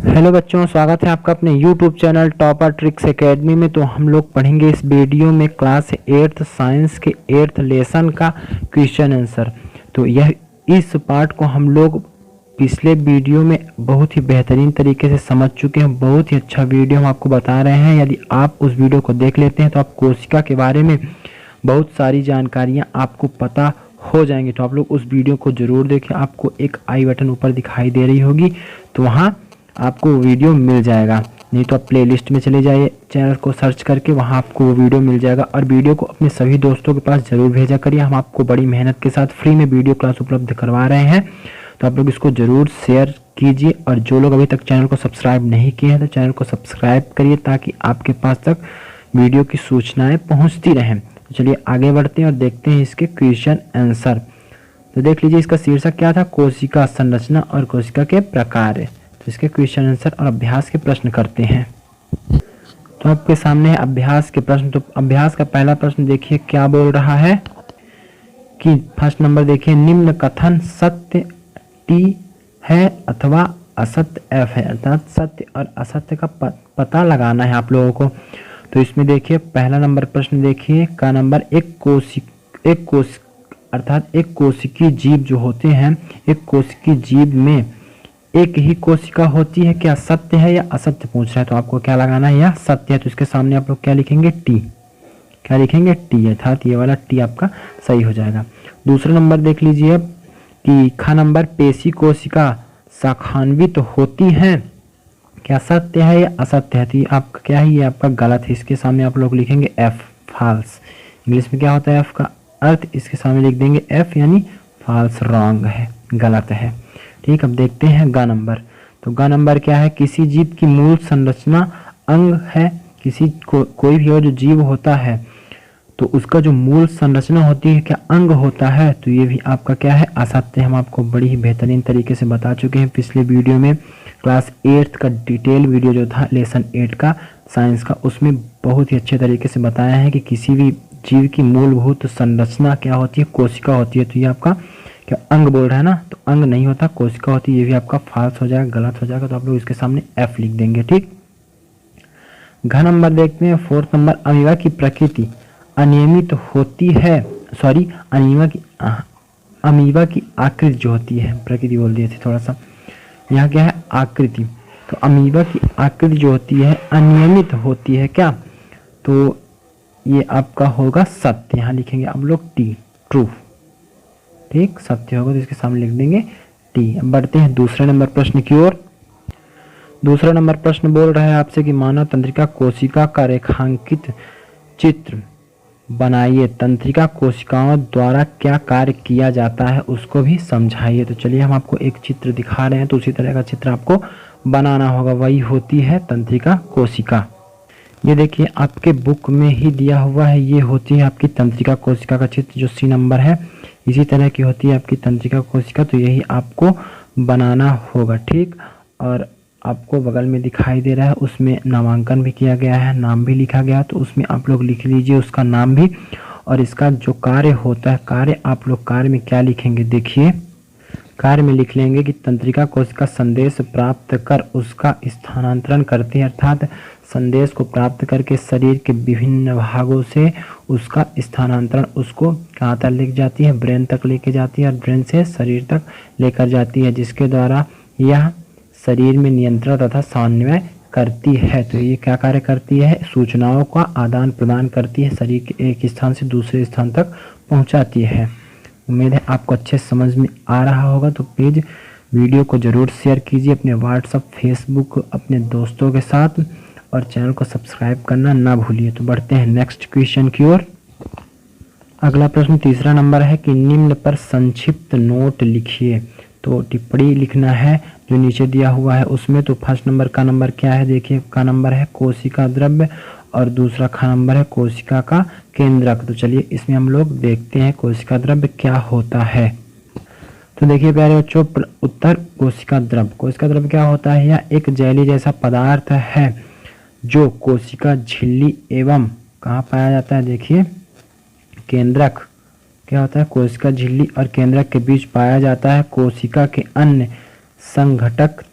Hello बच्चों, स्वागत है आपका अपने YouTube channel topper tricks academy में। तो हम लोग पढ़ेंगे इस वीडियो में क्लास 8th साइंस के 8th लेसन का क्वेश्चन आंसर। तो यह इस पार्ट को हम लोग पिछले वीडियो में बहुत ही बेहतरीन तरीके से समझ चुके हैं। बहुत ही अच्छा वीडियो हम आपको बता रहे हैं। यदि आप उस वीडियो को देख लेते हैं तो आप कोशिका के बारे में बहुत सारी जानकारियाँ आपको पता हो जाएंगे। तो आप लोग उस वीडियो को ज़रूर देखें। आपको एक आई बटन ऊपर दिखाई दे रही होगी, तो वहाँ आपको वीडियो मिल जाएगा। नहीं तो आप प्लेलिस्ट में चले जाइए, चैनल को सर्च करके वहाँ आपको वो वीडियो मिल जाएगा। और वीडियो को अपने सभी दोस्तों के पास ज़रूर भेजा करिए। हम आपको बड़ी मेहनत के साथ फ्री में वीडियो क्लास उपलब्ध करवा रहे हैं, तो आप लोग इसको ज़रूर शेयर कीजिए। और जो लोग अभी तक चैनल को सब्सक्राइब नहीं किए हैं तो चैनल को सब्सक्राइब करिए, ताकि आपके पास तक वीडियो की सूचनाएँ पहुँचती रहें। तो चलिए आगे बढ़ते हैं और देखते हैं इसके क्वेश्चन आंसर। तो देख लीजिए, इसका शीर्षक क्या था, कोशिका संरचना और कोशिका के प्रकार। तो इसके क्वेश्चन आंसर और अभ्यास के प्रश्न करते हैं। तो आपके सामने है अभ्यास के प्रश्न। तो अभ्यास का पहला प्रश्न देखिए क्या बोल रहा है कि फर्स्ट नंबर देखिए, निम्न कथन सत्य टी है अथवा असत्य एफ है। अर्थात सत्य और असत्य का पता लगाना है आप लोगों को। तो इसमें देखिए पहला नंबर प्रश्न देखिए का नंबर, एक कोशिकीय जीव जो होते हैं, एक कोशिकीय जीव में एक ही कोशिका होती है, क्या सत्य है या असत्य पूछ रहा है। तो आपको क्या लगाना है, यह सत्य है। तो इसके सामने आप लोग क्या लिखेंगे, टी। क्या लिखेंगे, टी, अर्थात ये वाला टी आपका सही हो जाएगा। दूसरा नंबर देख लीजिए अब कि खा नंबर, पेशी कोशिका शाखान्वित होती है, क्या सत्य है या असत्य है। तो आपका क्या है, ये आपका गलत है। इसके सामने आप लोग लिखेंगे एफ, फॉल्स। इंग्लिश में क्या होता है एफ का अर्थ, इसके सामने लिख देंगे एफ, यानी फॉल्स, रॉन्ग है, गलत है। ठीक, अब देखते हैं ग नंबर। तो ग नंबर क्या है, किसी जीव की मूल संरचना अंग है। किसी कोई भी और जो जीव होता है तो उसका जो मूल संरचना होती है क्या अंग होता है। तो ये भी आपका क्या है, असत्य। हम आपको बड़ी ही बेहतरीन तरीके से बता चुके हैं पिछले वीडियो में। क्लास 8th का डिटेल वीडियो जो था लेसन 8 का साइंस का, उसमें बहुत ही अच्छे तरीके से बताया है कि किसी भी जीव की मूलभूत संरचना क्या होती है, कोशिका होती है। तो ये आपका क्या अंग बोल रहा है ना, तो अंग नहीं होता, कोशिका होती है। ये भी आपका फॉल्स हो जाएगा, गलत हो जाएगा। तो आप लोग इसके सामने एफ लिख देंगे। ठीक, घ नंबर देखते हैं, फोर्थ नंबर, अमीबा की प्रकृति अनियमित होती है। सॉरी, अमीबा की आकृति जो होती है, प्रकृति बोल दिए थे थोड़ा सा, यहाँ क्या है, आकृति। तो अमीबा की आकृति जो होती है अनियमित होती है क्या, तो ये आपका होगा सत्य। यहाँ लिखेंगे आप लोग टी, ट्रू। ठीक, सत्य होगा तो इसके सामने लिख देंगे टी। अब बढ़ते हैं दूसरे नंबर प्रश्न की ओर। दूसरा नंबर प्रश्न बोल रहा है आपसे कि मानव तंत्रिका कोशिका का रेखांकित चित्र बनाइए। तंत्रिका कोशिकाओं द्वारा क्या कार्य किया जाता है उसको भी समझाइए। तो चलिए हम आपको एक चित्र दिखा रहे हैं, तो उसी तरह का चित्र आपको बनाना होगा। वही होती है तंत्रिका कोशिका। ये देखिए आपके बुक में ही दिया हुआ है, ये होती है आपकी तंत्रिका कोशिका का चित्र, जो सी नंबर है। इसी तरह की होती है आपकी तंत्रिका कोशिका। तो यही आपको बनाना होगा। ठीक, और आपको बगल में दिखाई दे रहा है, उसमें नामांकन भी किया गया है, नाम भी लिखा गया है। तो उसमें आप लोग लिख लीजिए उसका नाम भी, और इसका जो कार्य होता है, कार्य आप लोग कार्य में क्या लिखेंगे, देखिए कार्य में लिख लेंगे कि तंत्रिका कोशिका संदेश प्राप्त कर उसका स्थानांतरण करती है। अर्थात संदेश को प्राप्त करके शरीर के विभिन्न भागों से उसका स्थानांतरण उसको कहाँ तक लेके जाती है, ब्रेन तक लेके जाती है, और ब्रेन से शरीर तक लेकर जाती है, जिसके द्वारा यह शरीर में नियंत्रण तथा समन्वय करती है। तो ये क्या कार्य करती है, सूचनाओं का आदान प्रदान करती है, शरीर के एक स्थान से दूसरे स्थान तक पहुँचाती है। उम्मीद है आपको अच्छे समझ में आ रहा होगा। तो प्लीज़ वीडियो को ज़रूर शेयर कीजिए अपने व्हाट्सएप, फेसबुक, अपने दोस्तों के साथ, और चैनल को सब्सक्राइब करना ना भूलिए। तो बढ़ते हैं नेक्स्ट क्वेश्चन की ओर। अगला प्रश्न तीसरा नंबर है कि निम्न पर संक्षिप्त नोट लिखिए। तो टिप्पणी लिखना है जो नीचे दिया हुआ है उसमें। तो फर्स्ट नंबर का नंबर क्या है, देखिए का नंबर है कोशिका द्रव्य, और दूसरा का नंबर है कोशिका का केंद्रक। तो चलिए इसमें हम लोग देखते हैं कोशिका द्रव्य क्या होता है। तो देखिए प्यारे बच्चों, उत्तर कोशिका द्रव्य। कोशिका द्रव्य क्या होता है, यह एक जेली जैसा पदार्थ है जो कोशिका झिल्ली एवं कहाँ पाया जाता है, देखिए केंद्रक। क्या होता है, कोशिका झिल्ली और केंद्रक के बीच पाया जाता है। कोशिका के अन्य संघटक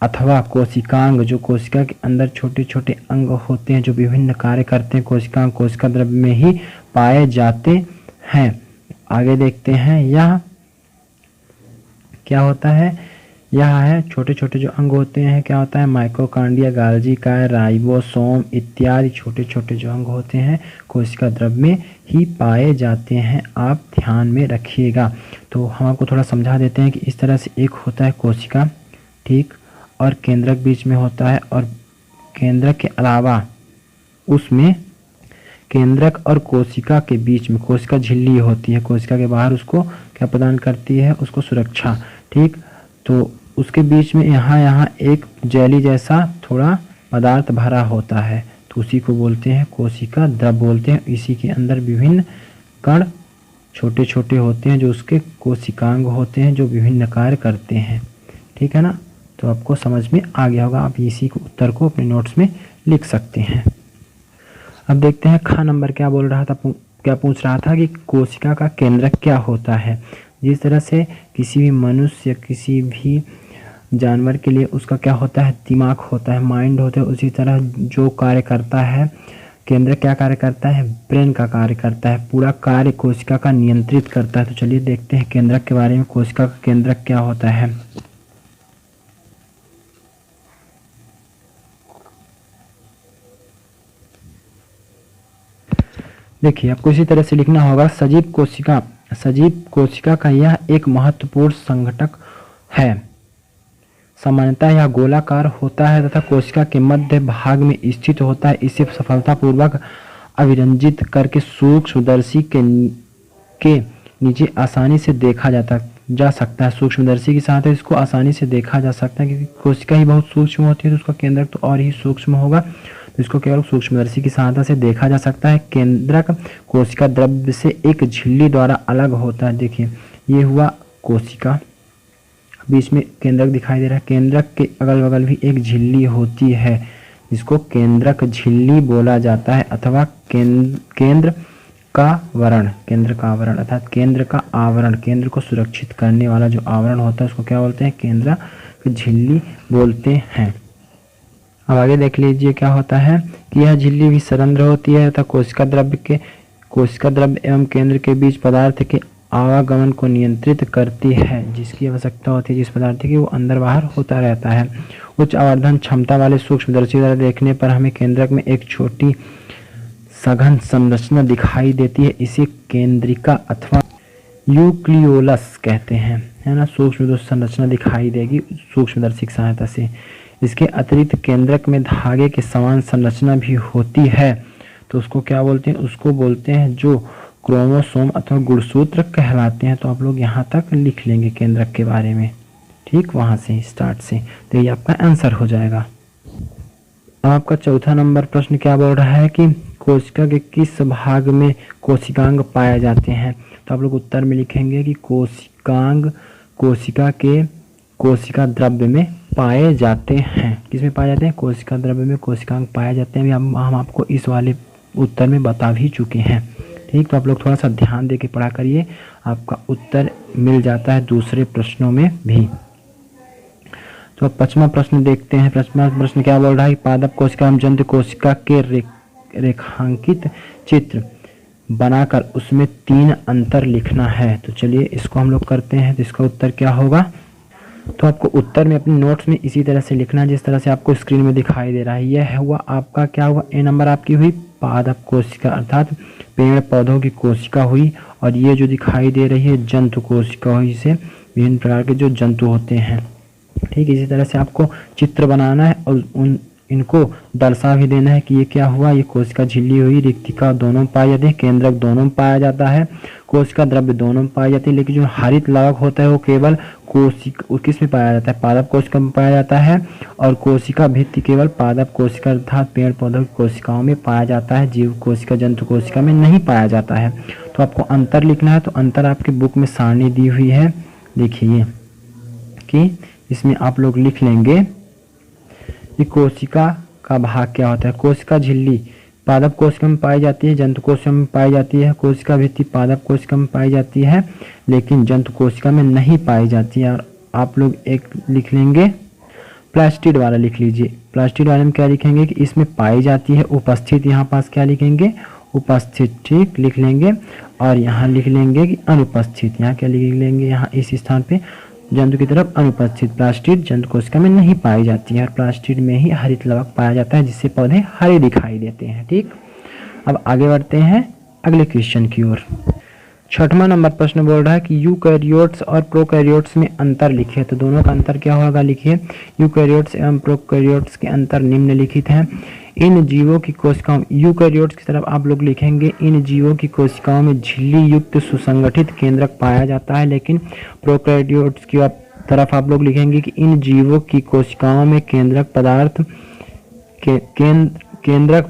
अथवा कोशिकांग, जो कोशिका के अंदर छोटे छोटे अंग होते हैं जो विभिन्न कार्य करते हैं, कोशिकांग कोशिका द्रव्य में ही पाए जाते हैं। आगे देखते हैं, यह क्या होता है, यह है छोटे छोटे जो अंग होते हैं, क्या होता है, माइटोकॉन्ड्रिया, गोल्गी काय, राइबोसोम इत्यादि छोटे छोटे जो अंग होते हैं कोशिका द्रव्य में ही पाए जाते हैं। आप ध्यान में रखिएगा। तो हम आपको थोड़ा समझा देते हैं कि इस तरह से एक होता है कोशिका, ठीक, और केंद्रक बीच में होता है, और केंद्रक के अलावा उसमें केंद्रक और कोशिका के बीच में कोशिका झिल्ली होती है, कोशिका के बाहर उसको क्या प्रदान करती है, उसको सुरक्षा, ठीक। तो उसके बीच में यहाँ एक जेली जैसा थोड़ा पदार्थ भरा होता है, तो उसी को बोलते हैं कोशिका द्रव्य बोलते हैं। इसी के अंदर विभिन्न कण छोटे छोटे होते हैं जो उसके कोशिकांग होते हैं जो विभिन्न कार्य करते हैं, ठीक है ना। तो आपको समझ में आ गया होगा। आप इसी को उत्तर को अपने नोट्स में लिख सकते हैं। अब देखते हैं ख नंबर क्या बोल रहा था, क्या पूछ रहा था कि कोशिका का केंद्रक क्या होता है। जिस तरह से किसी भी मनुष्य, किसी भी जानवर के लिए उसका क्या होता है, दिमाग होता है, माइंड होता है, उसी तरह जो कार्य करता है केंद्र क्या कार्य करता है, ब्रेन का कार्य करता है, पूरा कार्य कोशिका का नियंत्रित करता है। तो चलिए देखते हैं केंद्रक के बारे में, कोशिका का केंद्रक क्या होता है। देखिए आपको इसी तरह से लिखना होगा, सजीव कोशिका का यह एक महत्वपूर्ण संघटक है। सामान्यतः यह गोलाकार होता है तथा कोशिका के मध्य भाग में स्थित होता है। इसे सफलतापूर्वक अभिरंजित करके सूक्ष्मदर्शी के नीचे आसानी से देखा जा सकता है। सूक्ष्मदर्शी के साथ इसको आसानी से देखा जा सकता है, क्योंकि कोशिका ही बहुत सूक्ष्म होती है तो उसका केंद्रक तो और ही सूक्ष्म होगा, तो इसको केवल सूक्ष्मदर्शी की सहायता से देखा जा सकता है। केंद्रक कोशिका द्रव्य से एक झिल्ली द्वारा अलग होता है। देखिए ये हुआ कोशिका, बीच में केंद्रक दिखाई दे रहा है, केंद्रक के अगल बगल भी एक झिल्ली होती है जिसको केंद्रक झिल्ली बोला जाता है, अथवा केंद्र का आवरण अर्थात केंद्र का आवरण, केंद्र को सुरक्षित करने वाला जो आवरण होता है उसको क्या बोलते हैं, केंद्रक झिल्ली बोलते हैं। अब आगे देख लीजिए क्या होता है कि यह झिल्ली भी सरंध्र होती है तथा कोशिका द्रव्य एवं केंद्र के बीच पदार्थ के आवागमन को नियंत्रित करती है। जिसकी आवश्यकता होती है, जिस पदार्थ की, वो अंदर बाहर होता रहता है। उच्च आवर्धन क्षमता वाले सूक्ष्मदर्शी द्वारा देखने पर हमें केंद्रक में एक छोटी सघन संरचना दिखाई देती है। इसे केंद्रिका अथवा यूक्लियोलस कहते हैं, है ना। सूक्ष्म संरचना दिखाई देगी सूक्ष्मदर्शी की सहायता से। इसके अतिरिक्त केंद्रक में धागे के समान संरचना भी होती है, तो उसको क्या बोलते हैं, उसको बोलते हैं जो क्रोमोसोम अथवा गुणसूत्र कहलाते हैं। तो आप लोग यहाँ तक लिख लेंगे केंद्रक के बारे में, ठीक, वहाँ से स्टार्ट से, तो ये आपका आंसर हो जाएगा। आपका चौथा नंबर प्रश्न क्या बोल रहा है कि कोशिका के किस भाग में कोशिकांग पाए जाते हैं। तो आप लोग उत्तर में लिखेंगे कि कोशिकांग कोशिका के कोशिका द्रव्य में पाए जाते हैं। किस में पाए जाते हैं, कोशिका द्रव्य में कोशिकांग पाए जाते हैं। हम आपको इस वाले उत्तर में बता भी चुके हैं, ठीक। तो आप लोग थोड़ा सा ध्यान दे के पढ़ा करिए, आपका उत्तर मिल जाता है दूसरे प्रश्नों में भी। तो पांचवा प्रश्न देखते हैं। पांचवा प्रश्न क्या बोल रहा है, पादप कोशिका एवं जंतु कोशिका के रेखांकित चित्र बनाकर उसमें 3 अंतर लिखना है। तो चलिए इसको हम लोग करते हैं। तो इसका उत्तर क्या होगा, तो आपको उत्तर में अपने नोट्स में इसी तरह से लिखना है जिस तरह से आपको स्क्रीन में दिखाई दे रहा है। यह हुआ आपका क्या हुआ, ए नंबर आपकी हुई पादप कोशिका अर्थात पेड़ पौधों की कोशिका हुई, और ये जो दिखाई दे रही है जंतु कोशिका हुई, इसे विभिन्न प्रकार के जो जंतु होते हैं, ठीक। इसी तरह से आपको चित्र बनाना है और इनको दर्शा भी देना है कि ये क्या हुआ, ये कोशिका झिल्ली हुई, रिक्तिका दोनों पाए जाते हैं, केंद्रक दोनों पाया जाता है, कोशिका द्रव्य दोनों पाए जाते हैं। लेकिन जो हरित लवक होता है वो केवल किस में पाया जाता है, पादप कोशिका में पाया जाता है, और कोशिका भित्ति केवल पादप कोशिका अर्थात पेड़ पौधों की कोशिकाओं में पाया जाता है, जीव कोशिका जंतु कोशिका में नहीं पाया जाता है। तो आपको अंतर लिखना है। तो अंतर आपकी बुक में सारणी दी हुई है, देखिए कि इसमें आप लोग लिख लेंगे कि कोशिका का भाग क्या होता है। कोशिका झिल्ली पादप कोशिका में पाई जाती है, जंतु कोशिका में पाई जाती है, कोशिका भित्ति पादप कोशिका में पाई जाती है, लेकिन जंतु कोशिका में नहीं पाई जाती है। और आप लोग एक लिख लेंगे प्लास्टिड वाला लिख लीजिए। प्लास्टिड वाले में क्या लिखेंगे कि इसमें पाई जाती है, उपस्थित यहाँ पास क्या लिखेंगे, उपस्थित, ठीक, लिख लेंगे। और यहाँ लिख लेंगे कि अनुपस्थित, यहाँ क्या लिख लेंगे, यहाँ इस स्थान पे जंतु की तरफ अनुपस्थित। प्लास्टिड जंतु कोशिका में नहीं पाई जाती है और प्लास्टिड में ही हरित लवक पाया जाता है, जिससे पौधे हरे दिखाई देते हैं। ठीक, अब आगे बढ़ते हैं अगले क्वेश्चन की ओर। 6वां नंबर प्रश्न बोल रहा है कि यूकैरियोट्स और प्रोकैरियोट्स में अंतर लिखिए। तो दोनों का अंतर क्या होगा, लिखिए। यूकैरियोट्स एवं प्रोकैरियोट्स के अंतर निम्नलिखित हैं। इन जीवों की कोशिकाओं, यूकैरियोट्स की तरफ आप लोग लिखेंगे इन जीवों की कोशिकाओं में झिल्ली युक्त सुसंगठित केंद्रक पाया जाता है, लेकिन प्रोकैरियोट्स की तरफ आप लोग लिखेंगे कि इन जीवों की कोशिकाओं में केंद्रक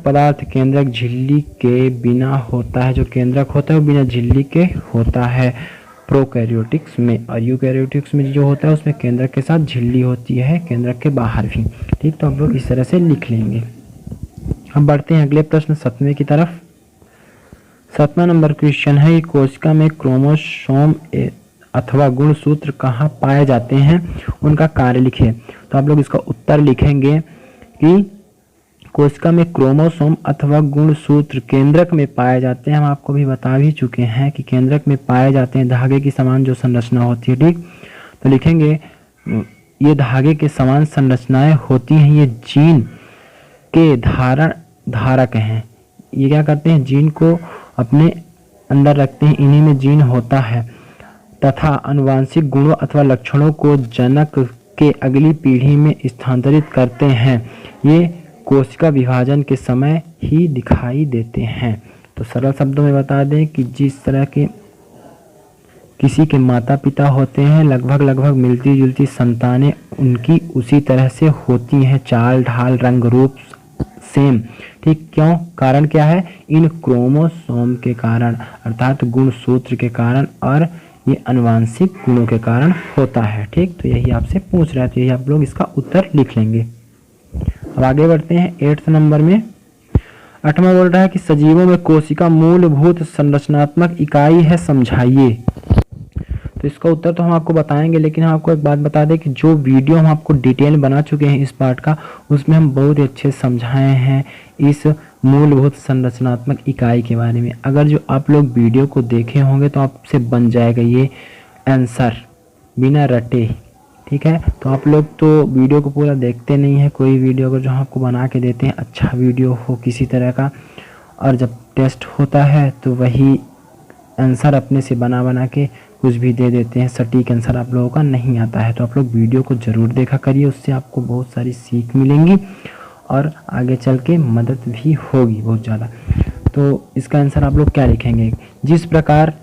पदार्थ केंद्रक झिल्ली के बिना होता है। जो केंद्रक होता है वो बिना झिल्ली के होता है प्रोकैरियोटिक्स में, और यूकैरियोटिक्स में जो होता है उसमें केंद्रक के साथ झिल्ली होती है, केंद्रक के बाहर भी। ठीक, तो आप लोग इस तरह से लिख लेंगे। अब बढ़ते हैं अगले प्रश्न 7वें की तरफ। 7वां नंबर क्वेश्चन है कि कोशिका में क्रोमोसोम अथवा गुणसूत्र कहाँ पाए जाते हैं, उनका कार्य लिखिए। तो आप लोग इसका उत्तर लिखेंगे कि कोशिका में क्रोमोसोम अथवा गुणसूत्र केंद्रक में पाए जाते हैं। हम आपको भी बता भी चुके हैं कि केंद्रक में पाए जाते हैं, धागे की समान जो संरचना होती है। ठीक, तो लिखेंगे ये धागे के समान संरचनाएं होती हैं, ये जीन के धारक हैं। ये क्या करते हैं, जीन को अपने अंदर रखते हैं, इन्हीं में जीन होता है, तथा आनुवांशिक गुणों अथवा लक्षणों को जनक के अगली पीढ़ी में स्थानांतरित करते हैं। ये कोशिका विभाजन के समय ही दिखाई देते हैं। तो सरल शब्दों में बता दें कि जिस तरह के किसी के माता पिता होते हैं, लगभग मिलती जुलती संतानें उनकी उसी तरह से होती हैं, चाल ढाल रंग रूप सेम। ठीक, क्यों, कारण क्या है, इन क्रोमोसोम के कारण, अर्थात गुणसूत्र के कारण, और ये आनुवांशिक गुणों के कारण होता है। ठीक, तो यही आपसे पूछ रहा है, तो यही आप लोग इसका उत्तर लिख लेंगे। अब आगे बढ़ते हैं 8वें नंबर में। 8वां बोल रहा है कि सजीवों में कोशिका मूलभूत संरचनात्मक इकाई है, समझाइए। तो इसका उत्तर तो हम आपको बताएंगे, लेकिन हम आपको एक बात बता दें कि जो वीडियो हम आपको डिटेल बना चुके हैं इस पार्ट का, उसमें हम बहुत ही अच्छे समझाए हैं इस मूलभूत संरचनात्मक इकाई के बारे में। अगर जो आप लोग वीडियो को देखे होंगे तो आपसे बन जाएगा ये आंसर बिना रटे। ठीक है, तो आप लोग तो वीडियो को पूरा देखते नहीं है। कोई वीडियो अगर जो हम आपको बना के देते हैं, अच्छा वीडियो हो किसी तरह का, और जब टेस्ट होता है तो वही आंसर अपने से बना के कुछ भी दे देते हैं, सटीक आंसर आप लोगों का नहीं आता है। तो आप लोग वीडियो को ज़रूर देखा करिए, उससे आपको बहुत सारी सीख मिलेंगी और आगे चल के मदद भी होगी बहुत ज़्यादा। तो इसका आंसर आप लोग क्या लिखेंगे, जिस प्रकार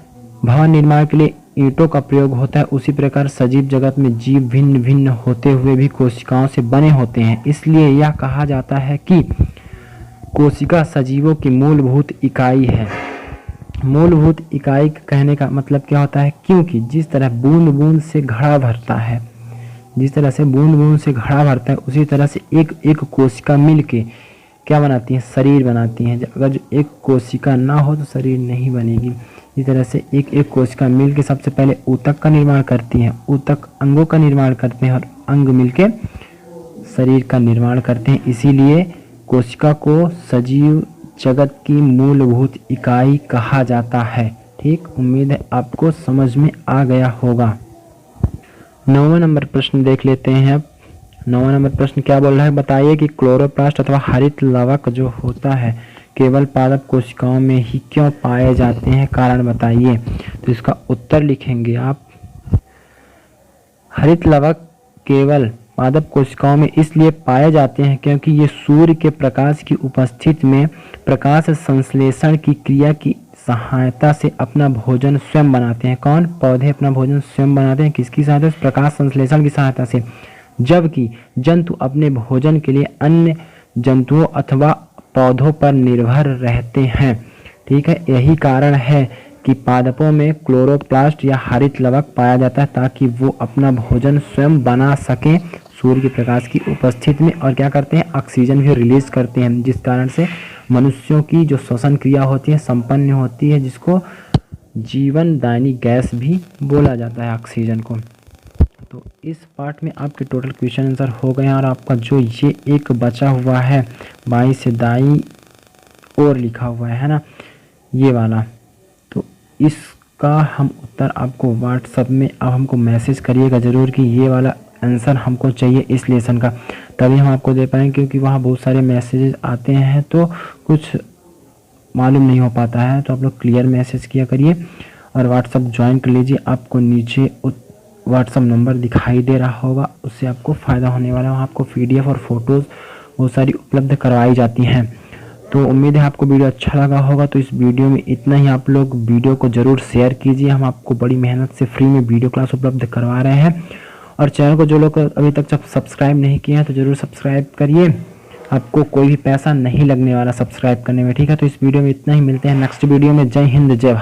भवन निर्माण के लिए ईंटों का प्रयोग होता है, उसी प्रकार सजीव जगत में जीव भिन्न भिन्न होते हुए भी कोशिकाओं से बने होते हैं। इसलिए यह कहा जाता है कि कोशिका सजीवों की मूलभूत इकाई है। मूलभूत इकाई कहने का मतलब क्या होता है, क्योंकि जिस तरह बूंद बूंद से घड़ा भरता है, जिस तरह से बूंद बूंद से घड़ा भरता है, उसी तरह से एक एक कोशिका मिल के क्या बनाती है, शरीर बनाती हैं। अगर जो एक कोशिका ना हो तो शरीर नहीं बनेगी। इस तरह से एक एक कोशिका मिल के सबसे पहले ऊतक का निर्माण करती हैं, ऊतक अंगों का निर्माण करते हैं और अंग मिलके शरीर का निर्माण करते हैं। इसीलिए कोशिका को सजीव जगत की मूलभूत इकाई कहा जाता है। ठीक, उम्मीद है आपको समझ में आ गया होगा। 9वां नंबर प्रश्न देख लेते हैं। अब 9वां नंबर प्रश्न क्या बोल रहा है, बताइए कि क्लोरोप्लास्ट अथवा हरित लवक जो होता है केवल पादप कोशिकाओं में ही क्यों पाए जाते हैं, कारण बताइए। तो इसका उत्तर लिखेंगे आप, हरित लवक केवल पादप कोशिकाओं में इसलिए पाए जाते हैं क्योंकि ये सूर्य के प्रकाश की उपस्थिति में प्रकाश संश्लेषण की क्रिया की सहायता से अपना भोजन स्वयं बनाते हैं। कौन, पौधे अपना भोजन स्वयं बनाते हैं, किसकी सहायता से, प्रकाश संश्लेषण की सहायता से। जबकि जंतु अपने भोजन के लिए अन्य जंतुओं अथवा पौधों पर निर्भर रहते हैं। ठीक है, यही कारण है कि पादपों में क्लोरोप्लास्ट या हरित लवक पाया जाता है, ताकि वो अपना भोजन स्वयं बना सकें सूर्य के प्रकाश की उपस्थिति में, और क्या करते हैं, ऑक्सीजन भी रिलीज करते हैं, जिस कारण से मनुष्यों की जो श्वसन क्रिया होती है संपन्न होती है, जिसको जीवनदायिनी गैस भी बोला जाता है ऑक्सीजन को। तो इस पार्ट में आपके टोटल क्वेश्चन आंसर हो गए हैं और आपका जो ये एक बचा हुआ है बाईं से दाईं और लिखा हुआ है ना, ये वाला, तो इसका हम उत्तर आपको व्हाट्सएप में अब हमको मैसेज करिएगा ज़रूर कि ये वाला आंसर हमको चाहिए इस लेसन का, तभी हम आपको दे पाएंगे, क्योंकि वहाँ बहुत सारे मैसेजेस आते हैं तो कुछ मालूम नहीं हो पाता है। तो आप लोग क्लियर मैसेज किया करिए और व्हाट्सएप ज्वाइन कर लीजिए। आपको नीचे व्हाट्सएप नंबर दिखाई दे रहा होगा, उससे आपको फ़ायदा होने वाला है। वहाँ आपको PDF और फोटोज़ बहुत सारी उपलब्ध करवाई जाती हैं। तो उम्मीद है आपको वीडियो अच्छा लगा होगा। तो इस वीडियो में इतना ही। आप लोग वीडियो को ज़रूर शेयर कीजिए। हम आपको बड़ी मेहनत से फ्री में वीडियो क्लास उपलब्ध करवा रहे हैं और चैनल को जो लोग अभी तक जब सब्सक्राइब नहीं किए हैं तो ज़रूर सब्सक्राइब करिए। आपको कोई भी पैसा नहीं लगने वाला सब्सक्राइब करने में, ठीक है। तो इस वीडियो में इतना ही। मिलते हैं नेक्स्ट वीडियो में। जय हिंद, जय भारत।